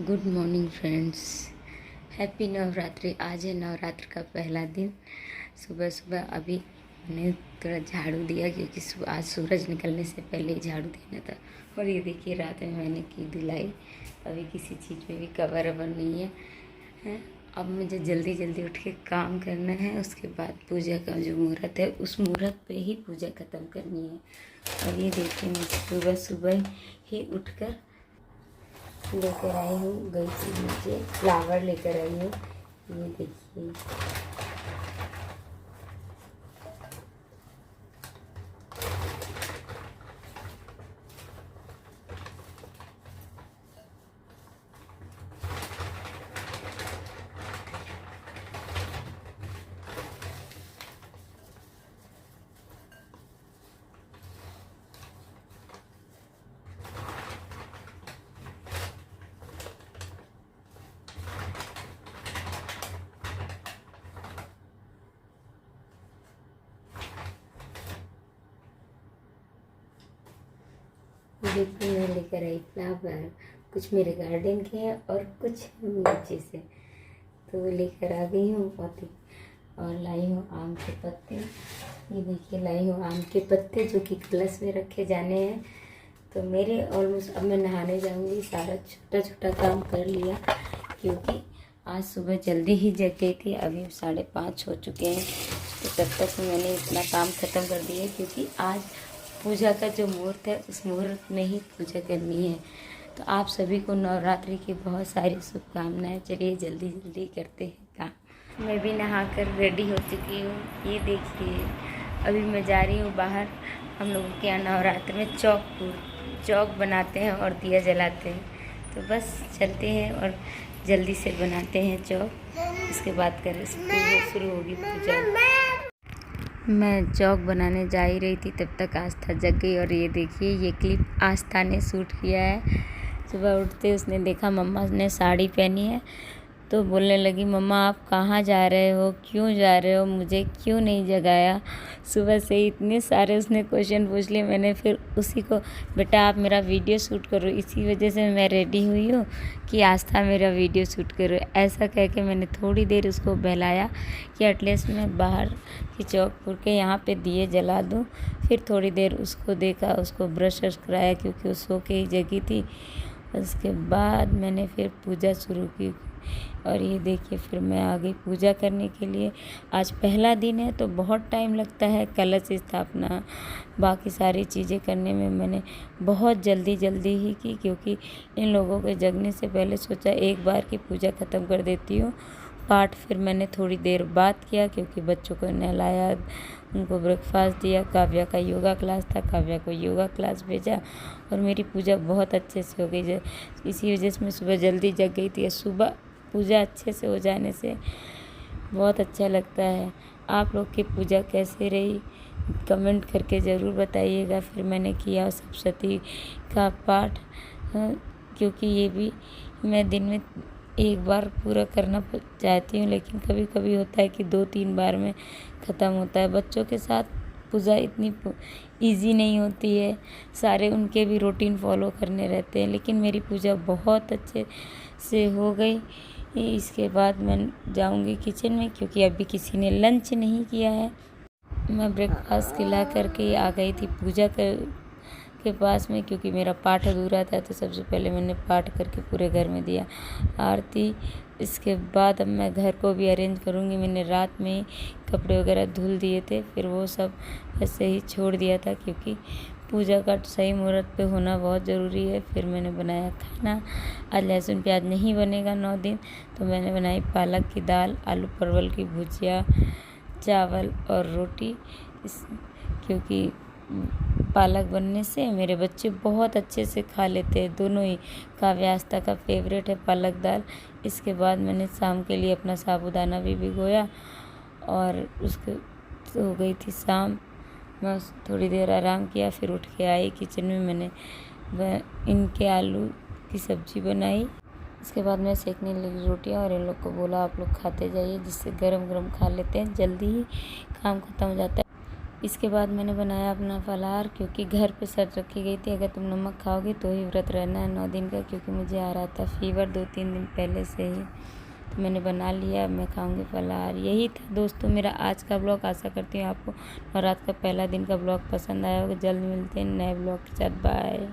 Good morning friends. Happy Navratri. आज है नवरात्र का पहला दिन। सुबह सुबह अभी मैंने थोड़ा झाड़ू दिया क्योंकि आज सूरज निकलने से पहले ही झाड़ू देना था। और ये देखिए रात में मैंने की धुलाई। अभी किसी चीज़ में भी कवर अवर नहीं है। अब मुझे जल्दी जल्दी उठ के काम करना है। उसके बाद पूजा का जो मुहूर्त है उस मुहूर्त पे ही पूजा ख़त्म करनी है। और ये देखिए मैं सुबह सुबह ही उठकर लेकर आई हूँ, गई थी नीचे फ्लावर लेकर आई हूँ। ये देखिए देखिए मैं लेकर आई फ्लावर। कुछ मेरे गार्डन के हैं और कुछ नीचे से तो लेकर आ गई हूँ पौधे। और लाई हूँ आम के पत्ते। ये देखिए लाई हूँ आम के पत्ते जो कि कलश में रखे जाने हैं। तो मेरे ऑलमोस्ट अब मैं नहाने जाऊँगी। सारा छोटा छोटा काम कर लिया क्योंकि आज सुबह जल्दी ही जग गई थी। अभी 5:30 हो चुके हैं। तो तब तक मैंने इतना काम ख़त्म कर दिया क्योंकि आज पूजा का जो मुहूर्त है उस मुहूर्त में ही पूजा करनी है। तो आप सभी को नवरात्रि की बहुत सारी शुभकामनाएं। चलिए जल्दी जल्दी करते हैं काम। मैं भी नहाकर रेडी हो चुकी हूँ। ये देखिए अभी मैं जा रही हूँ बाहर। हम लोगों के यहाँ नवरात्र में चौक बनाते हैं और दिया जलाते हैं। तो बस चलते हैं और जल्दी से बनाते हैं चौक। उसके बाद शुरू होगी पूजा। मैं चौक बनाने जा ही रही थी तब तक आस्था जग गई। और ये देखिए ये क्लिप आस्था ने शूट किया है। सुबह उठते उसने देखा मम्मा ने साड़ी पहनी है तो बोलने लगी, मम्मा आप कहाँ जा रहे हो, क्यों जा रहे हो, मुझे क्यों नहीं जगाया। सुबह से ही इतने सारे उसने क्वेश्चन पूछ लिए। मैंने फिर उसी को, बेटा आप मेरा वीडियो शूट करो, इसी वजह से मैं रेडी हुई हूँ कि आस्था मेरा वीडियो शूट करो। ऐसा कह के मैंने थोड़ी देर उसको बहलाया कि एटलीस्ट मैं बाहर की चौक के यहाँ पे दिए जला दूँ। फिर थोड़ी देर उसको देखा, उसको ब्रश कराया क्योंकि वो सो के ही जगी थी। उसके बाद मैंने फिर पूजा शुरू की। और ये देखिए फिर मैं आ गई पूजा करने के लिए। आज पहला दिन है तो बहुत टाइम लगता है कलश स्थापना बाकी सारी चीज़ें करने में। मैंने बहुत जल्दी ही की क्योंकि इन लोगों के जगने से पहले सोचा एक बार की पूजा ख़त्म कर देती हूँ। पाठ फिर मैंने थोड़ी देर बाद किया क्योंकि बच्चों को नहलाया, उनको ब्रेकफास्ट दिया। काव्या का योगा क्लास था, काव्या को योगा क्लास भेजा और मेरी पूजा बहुत अच्छे से हो गई। इसी वजह से मैं सुबह जल्दी जग गई थी। सुबह पूजा अच्छे से हो जाने से बहुत अच्छा लगता है। आप लोग की पूजा कैसे रही कमेंट करके ज़रूर बताइएगा। फिर मैंने किया सप्तशती का पाठ क्योंकि ये भी मैं दिन में एक बार पूरा करना चाहती हूँ, लेकिन कभी कभी होता है कि 2-3 बार में ख़त्म होता है। बच्चों के साथ पूजा इतनी इजी नहीं होती है, सारे उनके भी रूटीन फॉलो करने रहते हैं, लेकिन मेरी पूजा बहुत अच्छे से हो गई। इसके बाद मैं जाऊंगी किचन में क्योंकि अभी किसी ने लंच नहीं किया है। मैं ब्रेकफास्ट खिला करके आ गई थी पूजा के पास में क्योंकि मेरा पाठ अधूरा था। तो सबसे पहले मैंने पाठ करके पूरे घर में दिया आरती। इसके बाद अब मैं घर को भी अरेंज करूँगी। मैंने रात में ही कपड़े वगैरह धुल दिए थे, फिर वो सब ऐसे ही छोड़ दिया था क्योंकि पूजा का सही मुहूर्त पे होना बहुत ज़रूरी है। फिर मैंने बनाया खाना। आज लहसुन प्याज नहीं बनेगा 9 दिन, तो मैंने बनाई पालक की दाल, आलू परवल की भुजिया, चावल और रोटी। क्योंकि पालक बनने से मेरे बच्चे बहुत अच्छे से खा लेते हैं, दोनों ही। काव्या आस्था का फेवरेट है पालक दाल। इसके बाद मैंने शाम के लिए अपना साबूदाना भी भिगोया और उसके हो गई थी शाम। मैं थोड़ी देर आराम किया, फिर उठ के आई किचन में। मैंने इनके आलू की सब्ज़ी बनाई। इसके बाद मैं सेकने लगी रोटियां और इन लोग को बोला आप लोग खाते जाइए, जिससे गरम गरम खा लेते हैं, जल्दी ही काम ख़त्म हो जाता है। इसके बाद मैंने बनाया अपना फलाहार, क्योंकि घर पे शर्त रखी गई थी अगर तुम नमक खाओगे तो ही व्रत रहना है 9 दिन का, क्योंकि मुझे आ रहा था फीवर 2-3 दिन पहले से ही। तो मैंने बना लिया, अब मैं खाऊंगी फलाहार। यही था दोस्तों मेरा आज का ब्लॉग। आशा करती हूँ आपको नवरात्र का पहला दिन का ब्लॉग पसंद आया होगा। जल्द मिलते हैं नए ब्लॉग के साथ। बाय।